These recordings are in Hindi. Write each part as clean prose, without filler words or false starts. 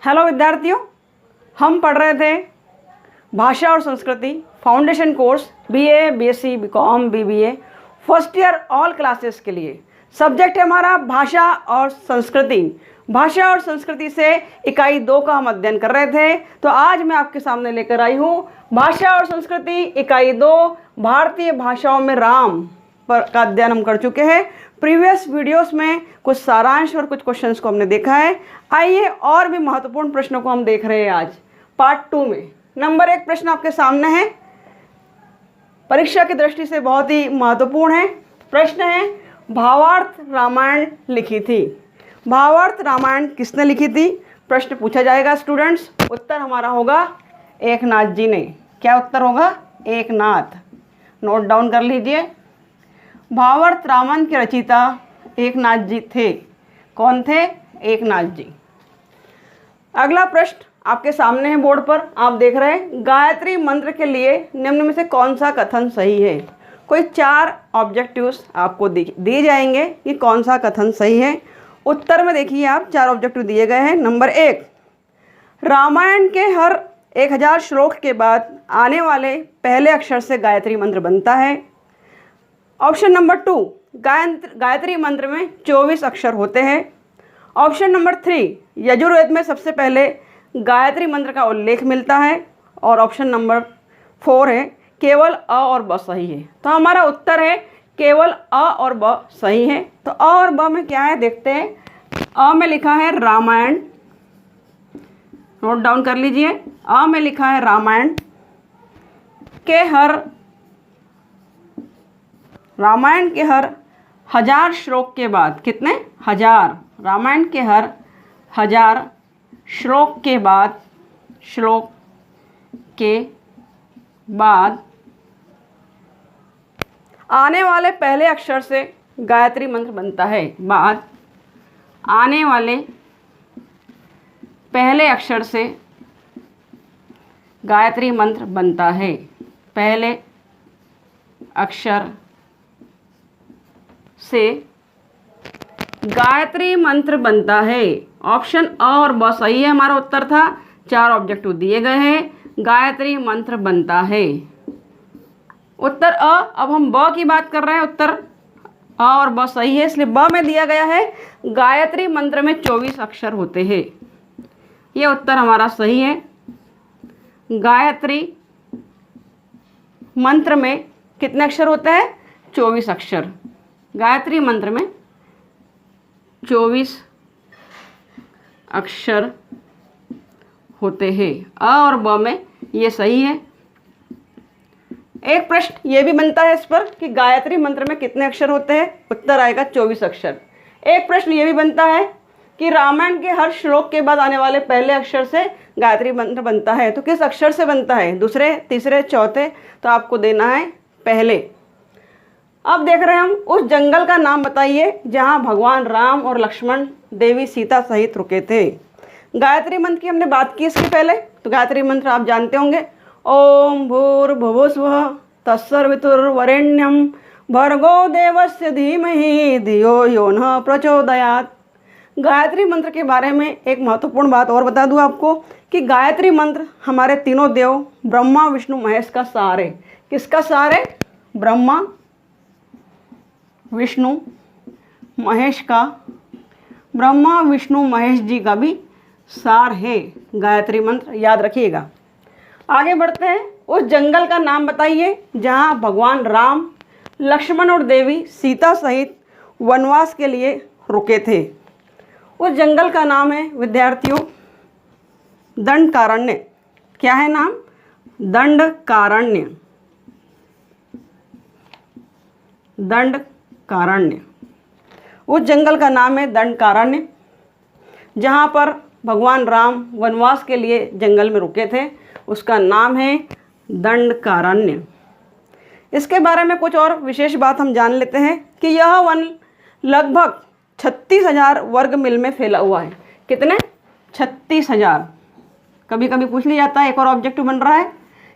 हेलो विद्यार्थियों, हम पढ़ रहे थे भाषा और संस्कृति foundation course BA, BSc, BCom, BBA first year all classes के लिए। सब्जेक्ट है हमारा भाषा और संस्कृति। भाषा और संस्कृति से इकाई 2 का हम अध्ययन कर रहे थे। तो आज मैं आपके सामने लेकर आई हूँ भाषा और संस्कृति इकाई 2 भारतीय भाषाओं में राम पर का अध्ययन हम कर चुके हैं। प्रीवियस वीडियोस में कुछ सारांश और कुछ क्वेश्चंस को हमने देखा है। आइए और भी महत्वपूर्ण प्रश्नों को हम देख रहे हैं आज पार्ट 2 में। नंबर 1 प्रश्न आपके सामने है, परीक्षा की दृष्टि से बहुत ही महत्वपूर्ण है। प्रश्न है, भावार्थ रामायण लिखी थी। भावार्थ रामायण किसने लिखी थी? प्रश्न पूछा जाएगा स्टूडेंट्स। उत्तर हमारा होगा एकनाथ जी ने। क्या उत्तर होगा? एकनाथ। नोट डाउन कर लीजिए। भावार्थ रामायण के रचयिता एकनाथ जी थे। कौन थे? एकनाथ जी। अगला प्रश्न आपके सामने है बोर्ड पर, आप देख रहे हैं। गायत्री मंत्र के लिए निम्न में से कौन सा कथन सही है? कोई 4 ऑब्जेक्टिव्स आपको दिए जाएंगे कि कौन सा कथन सही है। उत्तर में देखिए आप 4 ऑब्जेक्टिव दिए गए हैं। नंबर 1, रामायण के हर 1000 श्लोक के बाद आने वाले पहले अक्षर से गायत्री मंत्र बनता है। ऑप्शन नंबर 2, गायत्री मंत्र में 24 अक्षर होते हैं। ऑप्शन नंबर 3, यजुर्वेद में सबसे पहले गायत्री मंत्र का उल्लेख मिलता है। और ऑप्शन नंबर 4 है केवल अ और ब सही है। तो हमारा उत्तर है केवल अ और ब सही है। तो अ और ब में क्या है देखते हैं। अ में लिखा है रामायण, नोट डाउन कर लीजिए। अ में लिखा है रामायण के हर 1000 श्लोक के बाद, कितने? 1000। रामायण के हर 1000 श्लोक के बाद आने वाले पहले अक्षर से गायत्री मंत्र बनता है। बाद आने वाले पहले अक्षर से गायत्री मंत्र बनता है। पहले अक्षर से गायत्री मंत्र बनता है। ऑप्शन अ और ब सही है, हमारा उत्तर था। 4 ऑब्जेक्टिव दिए गए हैं। गायत्री मंत्र बनता है। उत्तर अ। अब हम ब की बात कर रहे हैं। उत्तर अ और ब सही है, इसलिए ब में दिया गया है गायत्री मंत्र में 24 अक्षर होते हैं। ये उत्तर हमारा सही है। गायत्री मंत्र में कितने अक्षर होते हैं? 24 अक्षर। गायत्री मंत्र में 24 अक्षर होते हैं। अ और ब में ये सही है। एक प्रश्न ये भी बनता है इस पर कि गायत्री मंत्र में कितने अक्षर होते हैं? उत्तर आएगा 24 अक्षर। एक प्रश्न ये भी बनता है कि रामायण के हर श्लोक के बाद आने वाले पहले अक्षर से गायत्री मंत्र बनता है। तो किस अक्षर से बनता है? दूसरे, तीसरे, चौथे? तो आपको देना है पहले। अब देख रहे हैं हम, उस जंगल का नाम बताइए जहां भगवान राम और लक्ष्मण, देवी सीता सहित रुके थे। गायत्री मंत्र की हमने बात की इसके पहले। तो गायत्री मंत्र आप जानते होंगे। ओम भूर्भुवस्वः तत्सवितुर्वरेण्यं भर्गो देवस्य धीमहि धियो यो नः प्रचोदयात्। गायत्री मंत्र के बारे में एक महत्वपूर्ण बात और बता दूं आपको कि गायत्री मंत्र हमारे तीनों देव ब्रह्मा, विष्णु, महेश का सार है। किसका सार है? ब्रह्मा, विष्णु, महेश का। ब्रह्मा, विष्णु, महेश जी का भी सार है गायत्री मंत्र, याद रखिएगा। आगे बढ़ते हैं। उस जंगल का नाम बताइए जहां भगवान राम, लक्ष्मण और देवी सीता सहित वनवास के लिए रुके थे। उस जंगल का नाम है विद्यार्थियों दंडकारण्य। क्या है नाम? दंडकारण्य। दंडकारण्य। उस जंगल का नाम है दंडकारण्य, जहाँ पर भगवान राम वनवास के लिए जंगल में रुके थे। उसका नाम है दंडकारण्य। इसके बारे में कुछ और विशेष बात हम जान लेते हैं कि यह वन लगभग 36,000 वर्ग मील में फैला हुआ है। कितने? 36,000। कभी कभी पूछ लिया जाता है, एक और ऑब्जेक्टिव बन रहा है,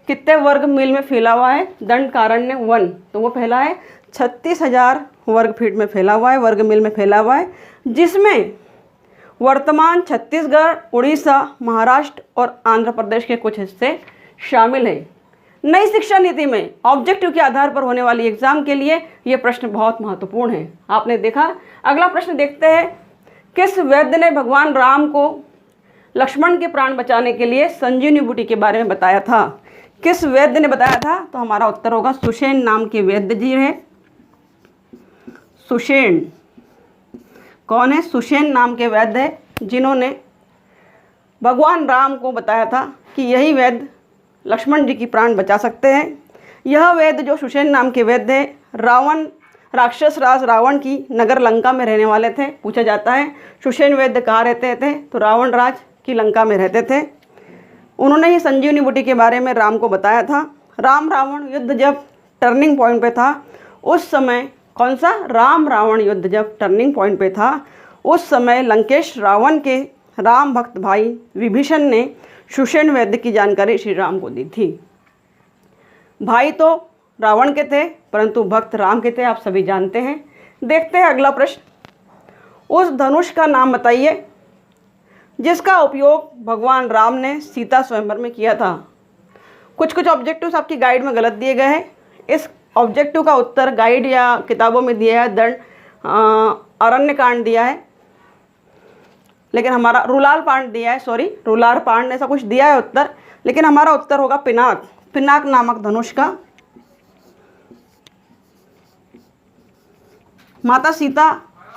कितने वर्ग मील में फैला हुआ है दंडकारण्य वन? तो वो फैला है 36,000 वर्ग फीट में फैला हुआ है, वर्ग मील में फैला हुआ है, जिसमें वर्तमान छत्तीसगढ़, उड़ीसा, महाराष्ट्र और आंध्र प्रदेश के कुछ हिस्से शामिल हैं। नई शिक्षा नीति में ऑब्जेक्टिव के आधार पर होने वाली एग्जाम के लिए ये प्रश्न बहुत महत्वपूर्ण है। आपने देखा। अगला प्रश्न देखते हैं, किस वैद्य ने भगवान राम को लक्ष्मण के प्राण बचाने के लिए संजीवनी बूटी के बारे में बताया था? किस वैद्य ने बताया था? तो हमारा उत्तर होगा सुषेण नाम के वैद्य जी है। सुषेण कौन है? सुषेण नाम के वैद्य है जिन्होंने भगवान राम को बताया था कि यही वैद्य लक्ष्मण जी की प्राण बचा सकते हैं। यह वैद्य जो सुषेण नाम के वैद्य है, राक्षस राज रावण की नगर लंका में रहने वाले थे। पूछा जाता है सुषेण वैद्य कहाँ रहते थे? तो रावण राज की लंका में रहते थे। उन्होंने ही संजीवनी बूटी के बारे में राम को बताया था। राम रावण युद्ध जब टर्निंग पॉइंट पे था उस समय, कौन सा? राम रावण युद्ध जब टर्निंग पॉइंट पे था उस समय लंकेश रावण के राम भक्त भाई विभीषण ने सुषेण वैद्य की जानकारी श्री राम को दी थी। भाई तो रावण के थे परंतु भक्त राम के थे, आप सभी जानते हैं। देखते हैं अगला प्रश्न, उस धनुष का नाम बताइए जिसका उपयोग भगवान राम ने सीता स्वयंवर में किया था। कुछ ऑब्जेक्टिव्स आपकी गाइड में गलत दिए गए हैं। इस ऑब्जेक्टिव का उत्तर गाइड या किताबों में दिया है दंड अरण्यकांड दिया है, लेकिन हमारा रूलार पांड दिया है, सॉरी रूलार पांड ऐसा कुछ दिया है उत्तर, लेकिन हमारा उत्तर होगा पिनाक। पिनाक नामक धनुष का। माता सीता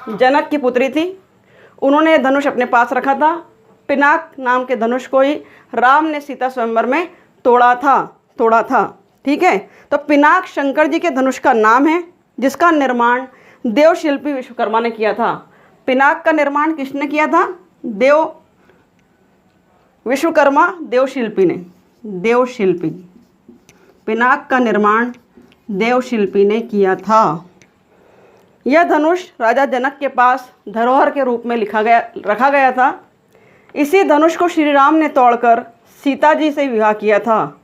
जनक की पुत्री थी, उन्होंने धनुष अपने पास रखा था। पिनाक नाम के धनुष को ही राम ने सीता स्वयंवर में तोड़ा था। ठीक है, तो पिनाक शंकर जी के धनुष का नाम है जिसका निर्माण देवशिल्पी विश्वकर्मा ने किया था। पिनाक का निर्माण किसने किया था? विश्वकर्मा देवशिल्पी ने। देवशिल्पी, पिनाक का निर्माण देवशिल्पी ने किया था। यह धनुष राजा जनक के पास धरोहर के रूप में रखा गया था। इसी धनुष को श्री राम ने तोड़कर सीता जी से विवाह किया था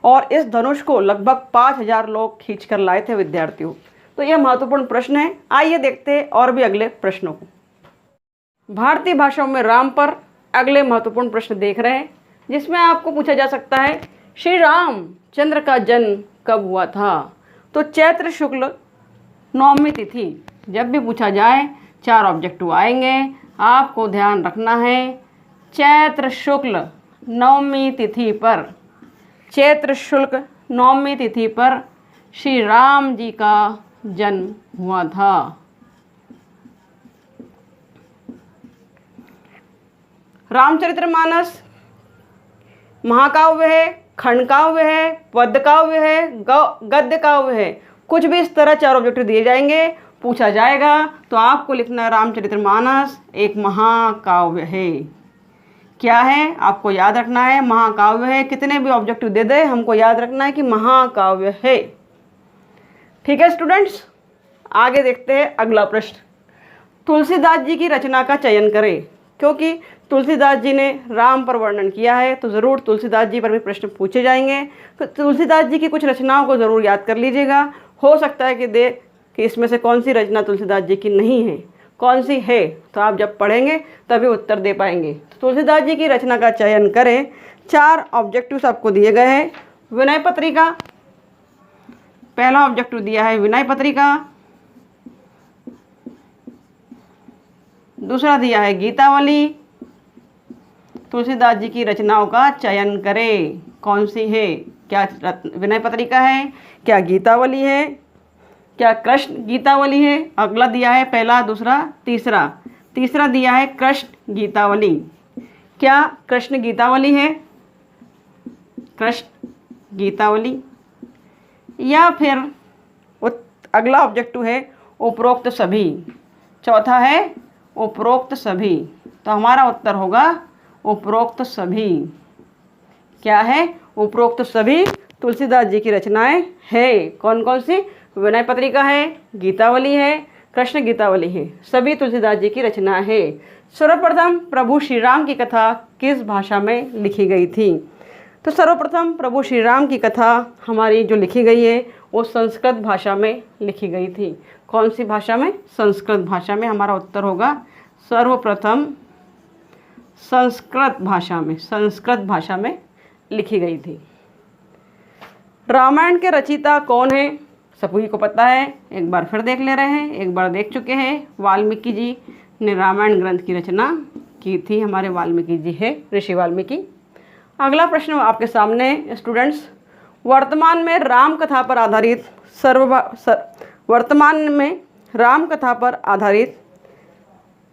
और इस धनुष को लगभग 5000 लोग खींच कर लाए थे विद्यार्थियों। तो यह महत्वपूर्ण प्रश्न है। आइए देखते हैं और भी अगले प्रश्नों को। भारतीय भाषाओं में राम पर अगले महत्वपूर्ण प्रश्न देख रहे हैं, जिसमें आपको पूछा जा सकता है श्री रामचंद्र का जन्म कब हुआ था? तो चैत्र शुक्ल नवमी तिथि। जब भी पूछा जाए 4 ऑब्जेक्टिव आएंगे, आपको ध्यान रखना है चैत्र शुक्ल नवमी तिथि पर, चैत्र शुक्ल नवमी तिथि पर श्री राम जी का जन्म हुआ था। रामचरितमानस महाकाव्य है, खंडकाव्य है, पद्यकाव्य है, गद्य काव्य है। कुछ भी इस तरह 4 ऑब्जेक्टिव दिए जाएंगे, पूछा जाएगा तो आपको लिखना है रामचरितमानस एक महाकाव्य है। क्या है? आपको याद रखना है महाकाव्य है। कितने भी ऑब्जेक्टिव दे दे, हमको याद रखना है कि महाकाव्य है। ठीक है स्टूडेंट्स, आगे देखते हैं अगला प्रश्न। तुलसीदास जी की रचना का चयन करें। क्योंकि तुलसीदास जी ने राम पर वर्णन किया है तो ज़रूर तुलसीदास जी पर भी प्रश्न पूछे जाएंगे। तो तुलसीदास जी की कुछ रचनाओं को ज़रूर याद कर लीजिएगा। हो सकता है कि इसमें से कौन सी रचना तुलसीदास जी की नहीं है, कौन सी है, तो आप जब पढ़ेंगे तभी उत्तर दे पाएंगे। तो तुलसीदास जी की रचना का चयन करें। 4 ऑब्जेक्टिव्स आपको दिए गए हैं। विनय पत्रिका, पहला ऑब्जेक्टिव दिया है विनय पत्रिका। दूसरा दिया है गीतावली। तुलसीदास जी की रचनाओं का चयन करें, कौन सी है? क्या विनय पत्रिका है, क्या गीतावली है, क्या कृष्ण गीतावली है? अगला दिया है पहला, दूसरा, तीसरा दिया है कृष्ण गीतावली। क्या कृष्ण गीतावली है? कृष्ण गीतावली। या फिर अगला ऑब्जेक्टिव है उपरोक्त सभी। चौथा है उपरोक्त सभी। तो हमारा उत्तर होगा उपरोक्त सभी। क्या है? उपरोक्त सभी तुलसीदास जी की रचनाएं है। कौन कौन सी? विनय पत्रिका है, गीतावली है, कृष्ण गीतावली है। सभी तुलसीदास जी की रचना है। सर्वप्रथम प्रभु श्री राम की कथा किस भाषा में लिखी गई थी? तो सर्वप्रथम प्रभु श्री राम की कथा हमारी जो लिखी गई है वो संस्कृत भाषा में लिखी गई थी। कौन सी भाषा में? संस्कृत भाषा में। हमारा उत्तर होगा सर्वप्रथम संस्कृत भाषा में लिखी गई थी। रामायण के रचयिता कौन है? सभी को पता है, एक बार फिर देख ले रहे हैं, एक बार देख चुके हैं। वाल्मीकि जी ने रामायण ग्रंथ की रचना की थी। हमारे वाल्मीकि जी है, ऋषि वाल्मीकि। अगला प्रश्न आपके सामने स्टूडेंट्स, वर्तमान में राम कथा पर आधारित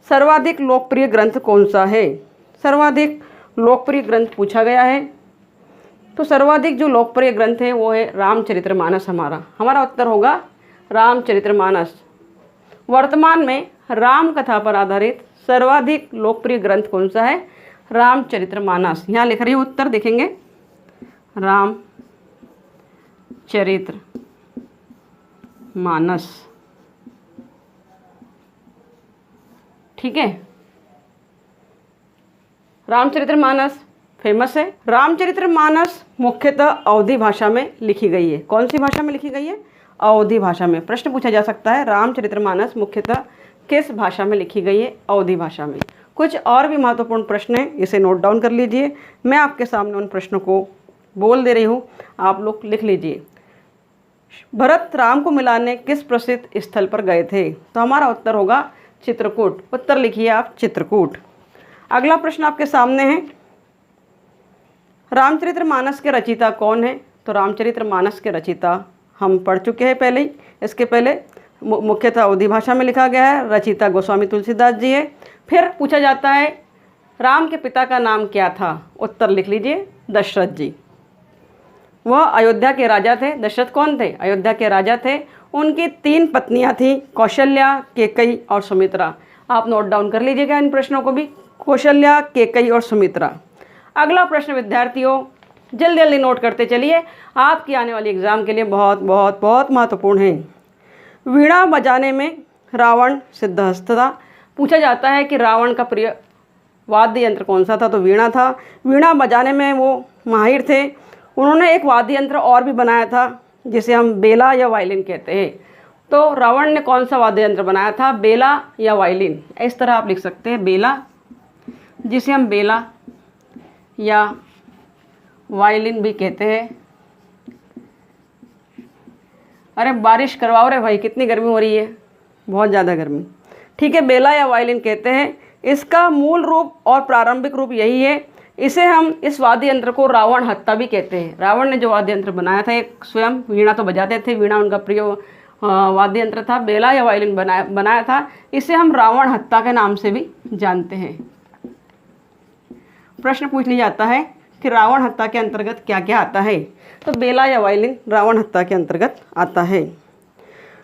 सर्वाधिक लोकप्रिय ग्रंथ कौन सा है? सर्वाधिक लोकप्रिय ग्रंथ पूछा गया है, तो सर्वाधिक जो लोकप्रिय ग्रंथ है वो है रामचरितमानस। हमारा उत्तर होगा रामचरितमानस। वर्तमान में राम कथा पर आधारित सर्वाधिक लोकप्रिय ग्रंथ कौन सा है? रामचरितमानस। यहाँ लिख रही हूँ उत्तर, देखेंगे रामचरितमानस। ठीक है, रामचरितमानस फेमस है। रामचरितमानस मुख्यतः अवधी भाषा में लिखी गई है। कौन सी भाषा में लिखी गई है? अवधी भाषा में। प्रश्न पूछा जा सकता है, रामचरितमानस मुख्यतः किस भाषा में लिखी गई है? अवधी भाषा में। कुछ और भी महत्वपूर्ण प्रश्न हैं, इसे नोट डाउन कर लीजिए। मैं आपके सामने उन प्रश्नों को बोल दे रही हूँ, आप लोग लिख लीजिए। भरत राम को मिलाने किस प्रसिद्ध स्थल पर गए थे? तो हमारा उत्तर होगा चित्रकूट। उत्तर लिखिए आप, चित्रकूट। अगला प्रश्न आपके सामने है, रामचरितमानस के रचयिता कौन है? तो रामचरितमानस के रचयिता हम पढ़ चुके हैं पहले ही। इसके पहले मुख्यतः अवधी भाषा में लिखा गया है, रचयिता गोस्वामी तुलसीदास जी है। फिर पूछा जाता है राम के पिता का नाम क्या था? उत्तर लिख लीजिए, दशरथ जी। वह अयोध्या के राजा थे। दशरथ कौन थे? अयोध्या के राजा थे। उनकी 3 पत्नियां थीं, कौशल्या, केकई और सुमित्रा। आप नोट डाउन कर लीजिएगा इन प्रश्नों को भी, कौशल्या, केकई और सुमित्रा। अगला प्रश्न विद्यार्थियों जल्दी जल्दी नोट करते चलिए, आपकी आने वाली एग्जाम के लिए बहुत बहुत बहुत महत्वपूर्ण है। वीणा बजाने में रावण सिद्धहस्त था। पूछा जाता है कि रावण का प्रिय वाद्य यंत्र कौन सा था? तो वीणा था। वीणा बजाने में वो माहिर थे। उन्होंने एक वाद्य यंत्र और भी बनाया था जिसे हम बेला या वायलिन कहते हैं। तो रावण ने कौन सा वाद्य यंत्र बनाया था? बेला या वायलिन। इस तरह आप लिख सकते हैं, बेला, जिसे हम बेला या वायलिन भी कहते हैं। अरे बारिश करवाओ रे भाई, कितनी गर्मी हो रही है, बहुत ज़्यादा गर्मी। ठीक है, बेला या वायलिन कहते हैं। इसका मूल रूप और प्रारंभिक रूप यही है। इसे हम इस वाद्य यंत्र को रावण हत्ता भी कहते हैं। रावण ने जो वाद्य यंत्र बनाया था, एक स्वयं वीणा तो बजाते थे, वीणा उनका प्रिय वाद्य यंत्र था। बेला या वायलिन बनाया था। इसे हम रावण हत्ता के नाम से भी जानते हैं। प्रश्न पूछ लिया जाता है कि रावण हत्या के अंतर्गत क्या क्या आता है? तो बेला या वायलिन रावण हत्या के अंतर्गत आता है।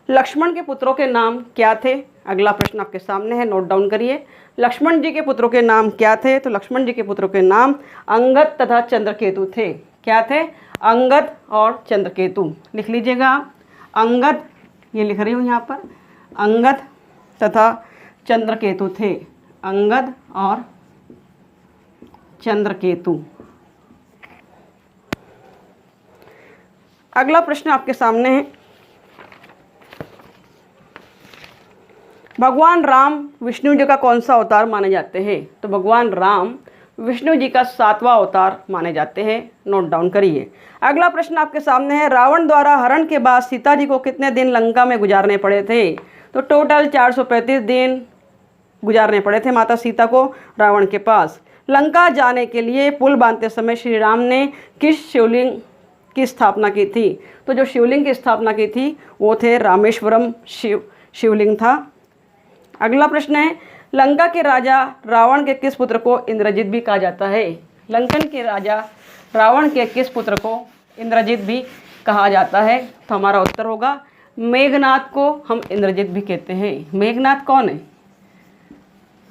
लक्ष्मण के पुत्रों के नाम क्या थे? अगला प्रश्न आपके सामने है, नोट डाउन करिए। लक्ष्मण जी के पुत्रों के नाम क्या थे? तो लक्ष्मण जी के पुत्रों के नाम अंगद तथा चंद्रकेतु थे। क्या थे? अंगद और चंद्रकेतु। लिख लीजिएगा आप, अंगद, ये लिख रही हूँ यहाँ पर, अंगद तथा चंद्रकेतु थे। अंगद और चंद्रकेतु। अगला प्रश्न आपके सामने है, भगवान राम विष्णु जी का कौन सा अवतार माने जाते हैं? तो भगवान राम विष्णु जी का 7वां अवतार माने जाते हैं। नोट डाउन करिए। अगला प्रश्न आपके सामने है, रावण द्वारा हरण के बाद सीता जी को कितने दिन लंका में गुजारने पड़े थे? तो टोटल 435 दिन गुजारने पड़े थे माता सीता को रावण के पास। लंका जाने के लिए पुल बांधते समय श्री राम ने किस शिवलिंग की स्थापना की थी? तो जो शिवलिंग की स्थापना की थी वो थे रामेश्वरम शिवलिंग था। अगला प्रश्न है, लंका के राजा रावण के किस पुत्र को इंद्रजित भी कहा जाता है? लंकन के राजा रावण के किस पुत्र को इंद्रजित भी कहा जाता है? तो हमारा उत्तर होगा मेघनाथ को हम इंद्रजित भी कहते हैं। मेघनाथ कौन है?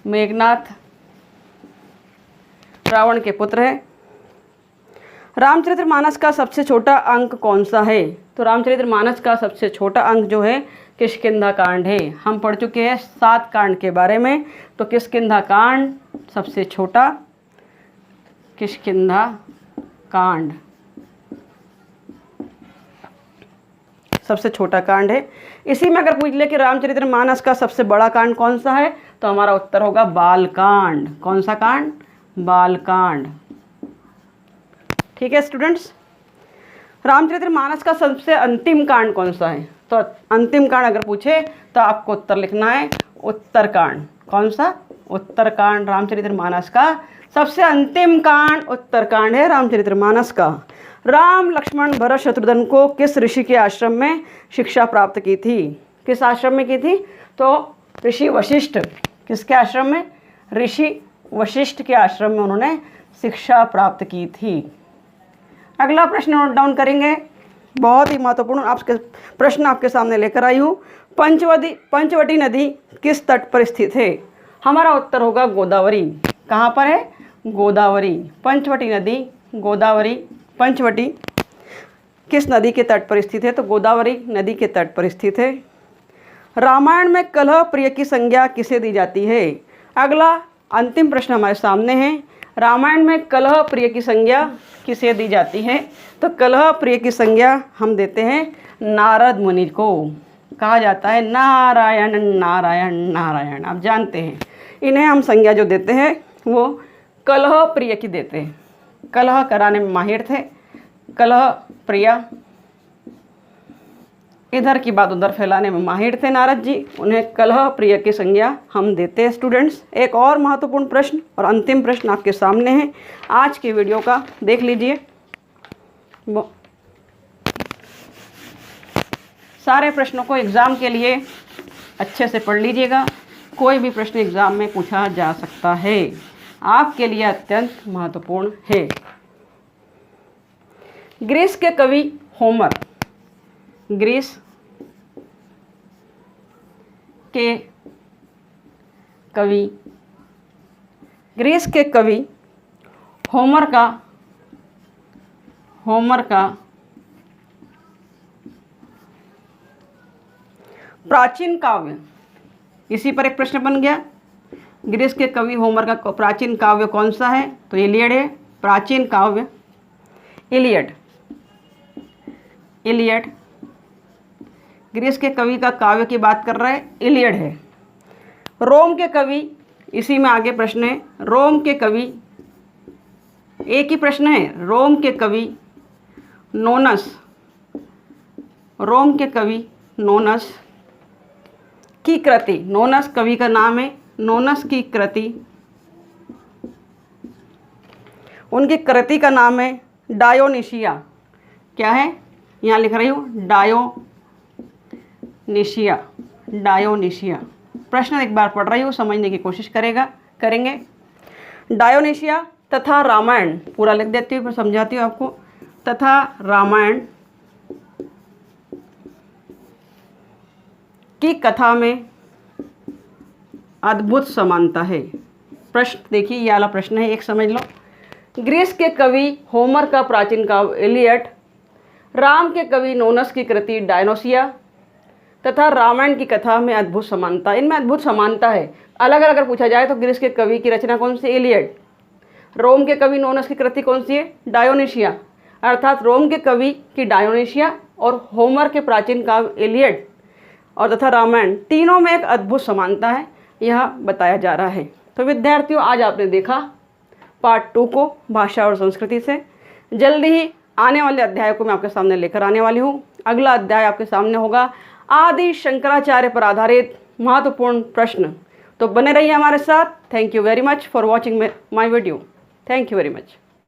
मेघनाथ रावण के पुत्र है। रामचरितमानस का सबसे छोटा अंक कौन सा है? तो रामचरितमानस का सबसे छोटा अंक जो है किष्किंधा कांड है। हम पढ़ चुके हैं 7 कांड के बारे में। तो किष्किंधा कांड सबसे छोटा, किष्किंधा कांड सबसे छोटा कांड है। इसी में अगर पूछ ले कि रामचरितमानस का सबसे बड़ा कांड कौन सा है, तो हमारा उत्तर होगा बाल कांड। कौन सा कांड? बालकांड। ठीक है स्टूडेंट्स, रामचरितमानस का सबसे अंतिम कांड कौन सा है? तो अंतिम कांड अगर पूछे तो आपको उत्तर लिखना है उत्तरकांड। कौन सा? उत्तरकांड। रामचरितमानस का सबसे अंतिम कांड उत्तरकांड है रामचरितमानस का। राम लक्ष्मण भरत शत्रुघ्न को किस ऋषि के आश्रम में शिक्षा प्राप्त की थी? किस आश्रम में की थी? तो ऋषि वशिष्ठ। किसके आश्रम में? ऋषि वशिष्ठ के आश्रम में उन्होंने शिक्षा प्राप्त की थी। अगला प्रश्न नोट डाउन करेंगे, बहुत ही महत्वपूर्ण आपके प्रश्न आपके सामने लेकर आई हूँ। पंचवटी नदी किस तट पर स्थित है? हमारा उत्तर होगा गोदावरी। कहाँ पर है? गोदावरी। पंचवटी नदी, गोदावरी, पंचवटी किस नदी के तट पर स्थित है? तो गोदावरी नदी के तट पर स्थित है। रामायण में कलह प्रिय की संज्ञा किसे दी जाती है? अगला अंतिम प्रश्न हमारे सामने है, रामायण में कलह प्रिय की संज्ञा किसे दी जाती है? तो कलह प्रिय की संज्ञा हम देते हैं नारद मुनि को। कहा जाता है नारायण नारायण नारायण। आप जानते हैं इन्हें हम संज्ञा जो देते हैं वो कलह प्रिय की देते हैं। कलह कराने में माहिर थे, कलह प्रिया, इधर की बात उधर फैलाने में माहिर थे नारद जी, उन्हें कलह प्रिय की संज्ञा हम देते हैं। स्टूडेंट्स, एक और महत्वपूर्ण प्रश्न और अंतिम प्रश्न आपके सामने है आज के वीडियो का, देख लीजिए। सारे प्रश्नों को एग्ज़ाम के लिए अच्छे से पढ़ लीजिएगा, कोई भी प्रश्न एग्ज़ाम में पूछा जा सकता है, आपके लिए अत्यंत महत्वपूर्ण है। ग्रीस के कवि होमर, ग्रीस के कवि होमर का प्राचीन काव्य, इसी पर एक प्रश्न बन गया। ग्रीस के कवि होमर का प्राचीन काव्य कौन सा है? तो इलियड है। प्राचीन काव्य इलियड। ग्रीस के कवि का काव्य की बात कर रहे हैं, इलियड है। रोम के कवि, इसी में आगे प्रश्न है, रोम के कवि, एक ही प्रश्न है, रोम के कवि नोनस, रोम के कवि नोनस की कृति, नोनस कवि का नाम है, नोनस की कृति, उनकी कृति का नाम है डायोनिशिया। क्या है? यहाँ लिख रही हूँ डायोनिशिया। प्रश्न एक बार पढ़ रही हूँ, समझने की कोशिश करेंगे। डायोनिशिया तथा रामायण, पूरा लिख देती हूँ फिर समझाती हूँ आपको। तथा रामायण की कथा में अद्भुत समानता है। प्रश्न देखिए, ये वाला प्रश्न है, एक समझ लो। ग्रीस के कवि होमर का प्राचीन काव्य इलियड, राम के कवि नोनस की कृति डायोनिशिया तथा रामायण की कथा में अद्भुत समानता। इनमें अद्भुत समानता है। अलग अलग अगर पूछा जाए तो ग्रीस के कवि की रचना कौन सी? इलियड। रोम के कवि नोनस की कृति कौन सी है? डायोनिशिया। अर्थात रोम के कवि की डायोनिशिया और होमर के प्राचीन काव्य इलियड और तथा रामायण, तीनों में एक अद्भुत समानता है, यह बताया जा रहा है। तो विद्यार्थियों, आज आपने देखा पार्ट 2 को भाषा और संस्कृति से। जल्दी ही आने वाले अध्याय को मैं आपके सामने लेकर आने वाली हूँ। अगला अध्याय आपके सामने होगा आदि शंकराचार्य पर आधारित महत्वपूर्ण प्रश्न। तो बने रहिए हमारे साथ। Thank you very much for watching my video. Thank you very much.